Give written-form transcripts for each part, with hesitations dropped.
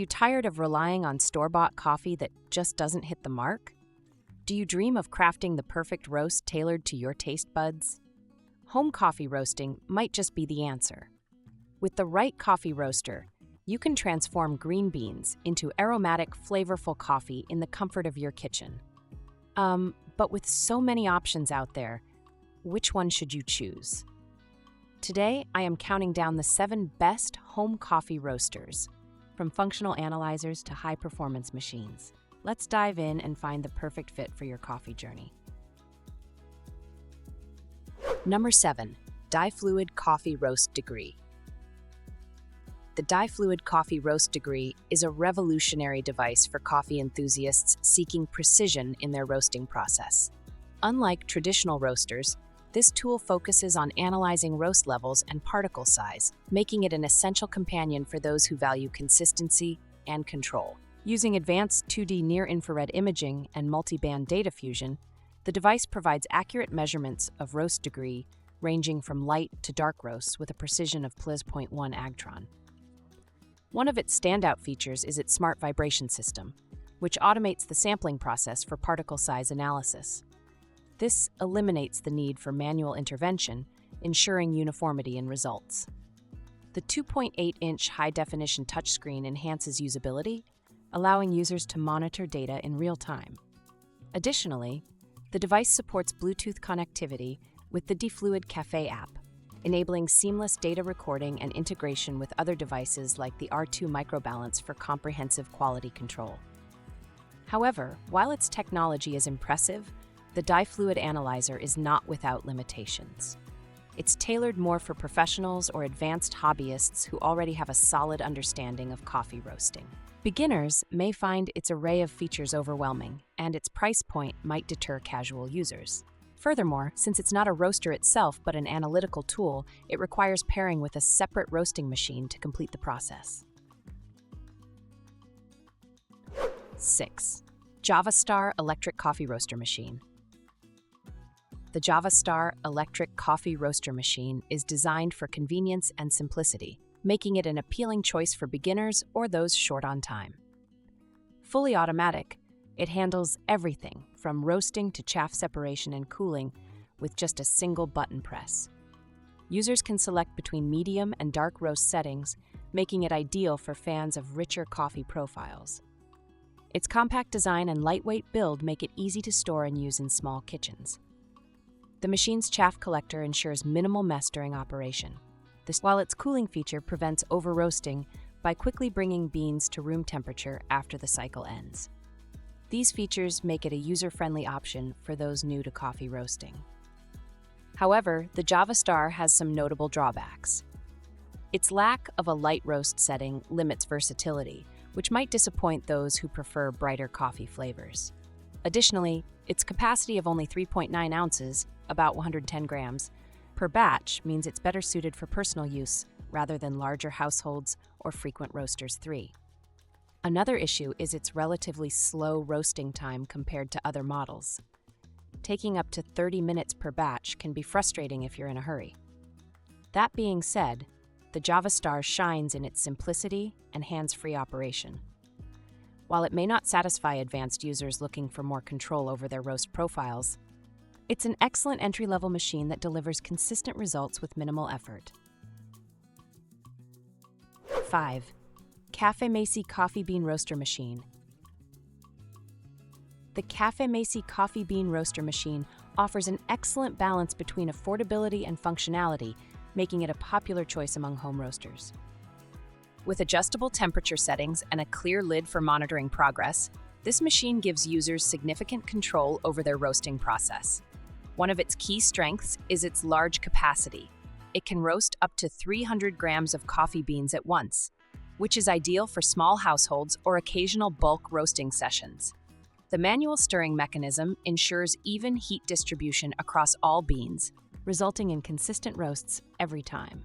you tired of relying on store-bought coffee that just doesn't hit the mark? Do you dream of crafting the perfect roast tailored to your taste buds? Home coffee roasting might just be the answer. With the right coffee roaster, you can transform green beans into aromatic, flavorful coffee in the comfort of your kitchen. But with so many options out there, which one should you choose? Today, I am counting down the 7 best home coffee roasters, from functional analyzers to high-performance machines. Let's dive in and find the perfect fit for your coffee journey. Number 7. DiFluid Coffee Roast Degree. The DiFluid Coffee Roast Degree is a revolutionary device for coffee enthusiasts seeking precision in their roasting process. Unlike traditional roasters, this tool focuses on analyzing roast levels and particle size, making it an essential companion for those who value consistency and control. Using advanced 2D near-infrared imaging and multi-band data fusion, the device provides accurate measurements of roast degree ranging from light to dark roasts with a precision of +0.1 agtron. One of its standout features is its smart vibration system, which automates the sampling process for particle size analysis. This eliminates the need for manual intervention, ensuring uniformity in results. The 2.8-inch high-definition touchscreen enhances usability, allowing users to monitor data in real time. Additionally, the device supports Bluetooth connectivity with the DiFluid Cafe app, enabling seamless data recording and integration with other devices like the R2 microbalance for comprehensive quality control. However, while its technology is impressive, the DiFluid analyzer is not without limitations. It's tailored more for professionals or advanced hobbyists who already have a solid understanding of coffee roasting. Beginners may find its array of features overwhelming, and its price point might deter casual users. Furthermore, since it's not a roaster itself but an analytical tool, it requires pairing with a separate roasting machine to complete the process. 6. Javastarr Electric Coffee Roaster Machine. The Javastarr Electric Coffee Roaster Machine is designed for convenience and simplicity, making it an appealing choice for beginners or those short on time. Fully automatic, it handles everything from roasting to chaff separation and cooling with just a single button press. Users can select between medium and dark roast settings, making it ideal for fans of richer coffee profiles. Its compact design and lightweight build make it easy to store and use in small kitchens. The machine's chaff collector ensures minimal mess during operation, while its cooling feature prevents over-roasting by quickly bringing beans to room temperature after the cycle ends. These features make it a user-friendly option for those new to coffee roasting. However, the Javastarr has some notable drawbacks. Its lack of a light roast setting limits versatility, which might disappoint those who prefer brighter coffee flavors. Additionally, its capacity of only 3.9 ounces, about 110 grams, per batch means it's better suited for personal use rather than larger households or frequent roasters 3. Another issue is its relatively slow roasting time compared to other models. Taking up to 30 minutes per batch can be frustrating if you're in a hurry. That being said, the Javastarr shines in its simplicity and hands-free operation. While it may not satisfy advanced users looking for more control over their roast profiles, it's an excellent entry-level machine that delivers consistent results with minimal effort. 5. Cafemasy Coffee Bean Roaster Machine. The Cafemasy Coffee Bean Roaster Machine offers an excellent balance between affordability and functionality, making it a popular choice among home roasters. With adjustable temperature settings and a clear lid for monitoring progress, this machine gives users significant control over their roasting process. One of its key strengths is its large capacity. It can roast up to 300 grams of coffee beans at once, which is ideal for small households or occasional bulk roasting sessions. The manual stirring mechanism ensures even heat distribution across all beans, resulting in consistent roasts every time.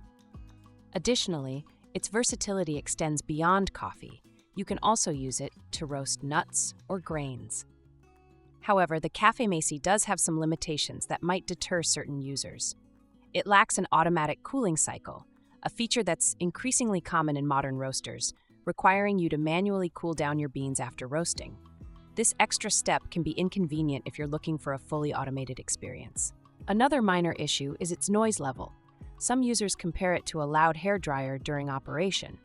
Additionally, its versatility extends beyond coffee. You can also use it to roast nuts or grains. However, the Cafemasy does have some limitations that might deter certain users. It lacks an automatic cooling cycle, a feature that's increasingly common in modern roasters, requiring you to manually cool down your beans after roasting. This extra step can be inconvenient if you're looking for a fully automated experience. Another minor issue is its noise level. Some users compare it to a loud hairdryer during operation.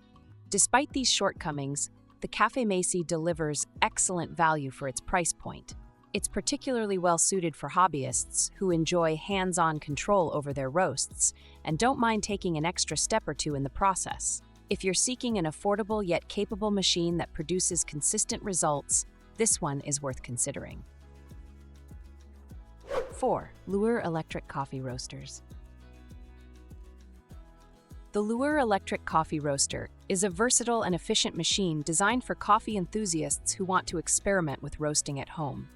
Despite these shortcomings, the Cafemasy delivers excellent value for its price point. It's particularly well suited for hobbyists who enjoy hands-on control over their roasts and don't mind taking an extra step or two in the process. If you're seeking an affordable yet capable machine that produces consistent results, this one is worth considering. 4. LUEUR Electric Coffee Roasters. The LUEUR Electric Coffee Roaster is a versatile and efficient machine designed for coffee enthusiasts who want to experiment with roasting at home.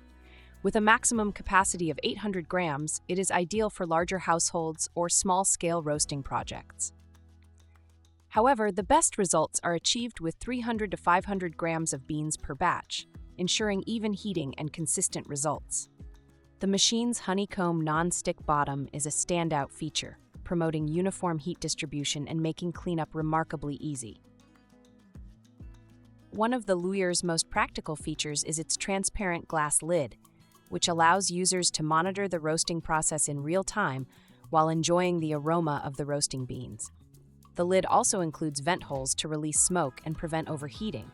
With a maximum capacity of 800 grams, it is ideal for larger households or small-scale roasting projects. However, the best results are achieved with 300 to 500 grams of beans per batch, ensuring even heating and consistent results. The machine's honeycomb non-stick bottom is a standout feature, promoting uniform heat distribution and making cleanup remarkably easy. One of the LUEUR's most practical features is its transparent glass lid, which allows users to monitor the roasting process in real time while enjoying the aroma of the roasting beans. The lid also includes vent holes to release smoke and prevent overheating,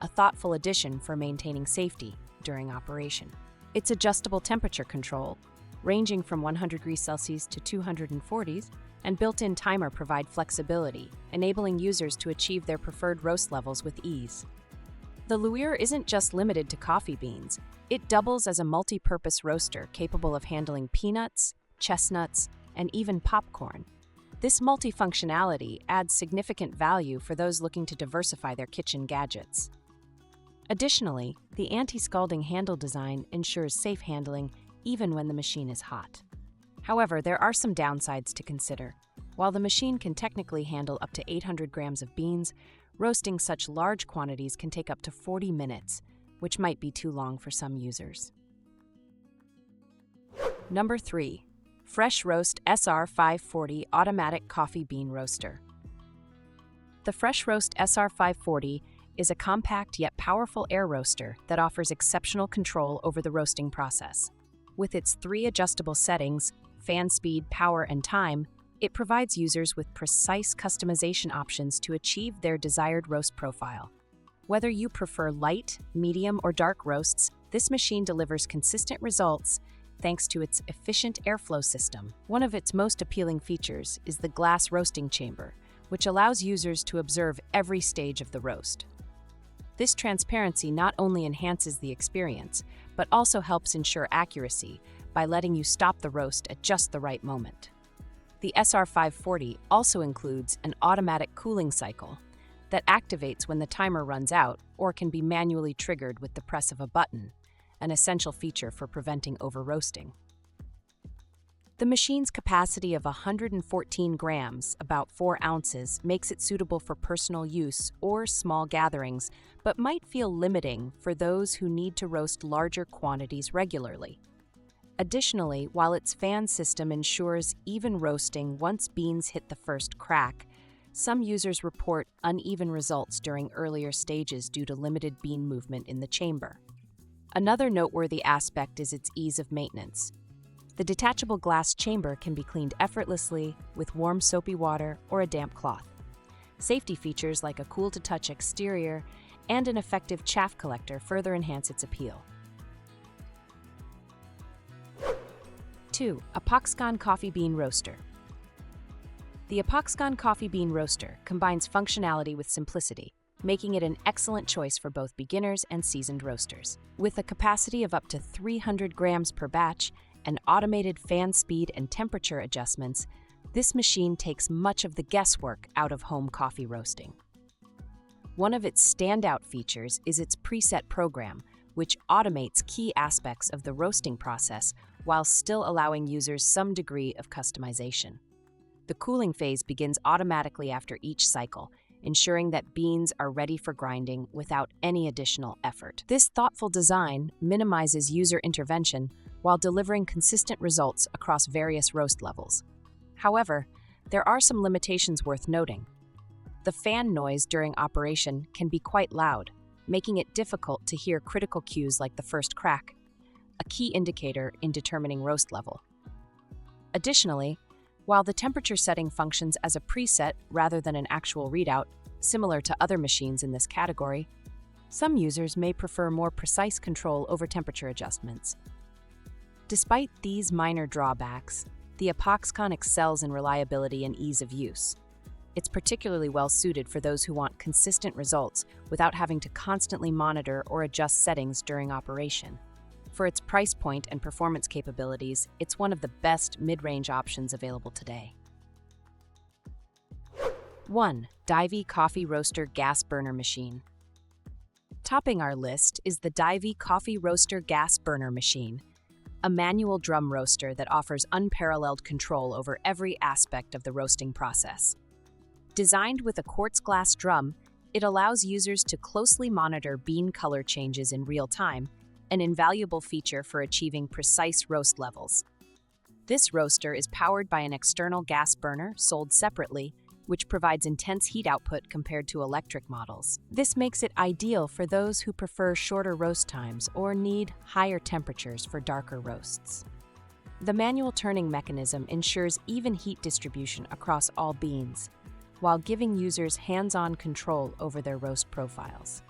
a thoughtful addition for maintaining safety during operation. Its adjustable temperature control, ranging from 100 degrees Celsius to 240s, and built-in timer provide flexibility, enabling users to achieve their preferred roast levels with ease. The LUEUR isn't just limited to coffee beans. It doubles as a multi-purpose roaster capable of handling peanuts, chestnuts, and even popcorn. This multifunctionality adds significant value for those looking to diversify their kitchen gadgets. Additionally, the anti-scalding handle design ensures safe handling even when the machine is hot. However, there are some downsides to consider. While the machine can technically handle up to 800 grams of beans, roasting such large quantities can take up to 40 minutes, which might be too long for some users. Number 3. Fresh Roast SR540 Automatic Coffee Bean Roaster. The Fresh Roast SR540 is a compact yet powerful air roaster that offers exceptional control over the roasting process. With its 3 adjustable settings, fan speed, power, and time, it provides users with precise customization options to achieve their desired roast profile. Whether you prefer light, medium, or dark roasts, this machine delivers consistent results thanks to its efficient airflow system. One of its most appealing features is the glass roasting chamber, which allows users to observe every stage of the roast. This transparency not only enhances the experience, but also helps ensure accuracy by letting you stop the roast at just the right moment. The SR540 also includes an automatic cooling cycle that activates when the timer runs out or can be manually triggered with the press of a button, an essential feature for preventing over-roasting. The machine's capacity of 114 grams, about 4 ounces, makes it suitable for personal use or small gatherings, but might feel limiting for those who need to roast larger quantities regularly. Additionally, while its fan system ensures even roasting once beans hit the first crack, some users report uneven results during earlier stages due to limited bean movement in the chamber. Another noteworthy aspect is its ease of maintenance. The detachable glass chamber can be cleaned effortlessly with warm soapy water or a damp cloth. Safety features like a cool-to-touch exterior and an effective chaff collector further enhance its appeal. 2. Apoxcon Coffee Bean Roaster. The Apoxcon Coffee Bean Roaster combines functionality with simplicity, making it an excellent choice for both beginners and seasoned roasters. With a capacity of up to 300 grams per batch and automated fan speed and temperature adjustments, this machine takes much of the guesswork out of home coffee roasting. One of its standout features is its preset program, which automates key aspects of the roasting process while still allowing users some degree of customization. The cooling phase begins automatically after each cycle, ensuring that beans are ready for grinding without any additional effort. This thoughtful design minimizes user intervention while delivering consistent results across various roast levels. However, there are some limitations worth noting. The fan noise during operation can be quite loud, making it difficult to hear critical cues like the first crack, a key indicator in determining roast level. Additionally, while the temperature setting functions as a preset rather than an actual readout, similar to other machines in this category, some users may prefer more precise control over temperature adjustments. Despite these minor drawbacks, the Apoxcon excels in reliability and ease of use. It's particularly well suited for those who want consistent results without having to constantly monitor or adjust settings during operation. For its price point and performance capabilities, it's one of the best mid-range options available today. 1. Dyvee Coffee Roaster Gas Burner Machine. Topping our list is the Dyvee Coffee Roaster Gas Burner Machine, a manual drum roaster that offers unparalleled control over every aspect of the roasting process. Designed with a quartz glass drum, it allows users to closely monitor bean color changes in real time, an invaluable feature for achieving precise roast levels. This roaster is powered by an external gas burner sold separately, which provides intense heat output compared to electric models. This makes it ideal for those who prefer shorter roast times or need higher temperatures for darker roasts. The manual turning mechanism ensures even heat distribution across all beans, while giving users hands-on control over their roast profiles.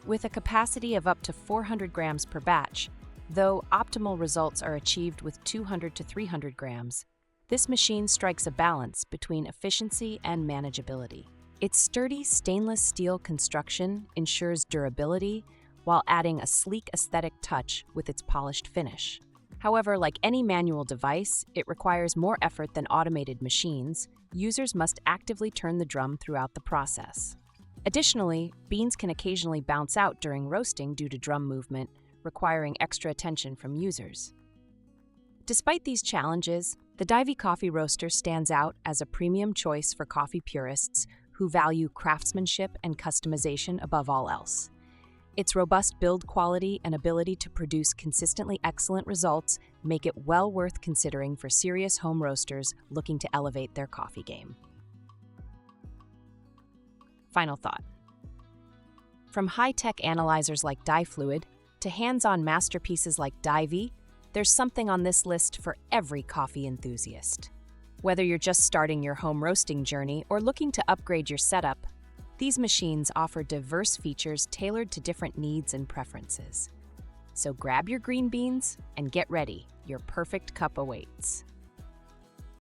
With a capacity of up to 400 grams per batch, though optimal results are achieved with 200 to 300 grams, this machine strikes a balance between efficiency and manageability. Its sturdy stainless steel construction ensures durability while adding a sleek aesthetic touch with its polished finish. However, like any manual device, it requires more effort than automated machines. Users must actively turn the drum throughout the process. Additionally, beans can occasionally bounce out during roasting due to drum movement, requiring extra attention from users. Despite these challenges, the Dyvee Coffee Roaster stands out as a premium choice for coffee purists who value craftsmanship and customization above all else. Its robust build quality and ability to produce consistently excellent results make it well worth considering for serious home roasters looking to elevate their coffee game. Final thought. From high-tech analyzers like DiFluid to hands-on masterpieces like Dyvee, there's something on this list for every coffee enthusiast. Whether you're just starting your home roasting journey or looking to upgrade your setup, these machines offer diverse features tailored to different needs and preferences. So grab your green beans and get ready, your perfect cup awaits.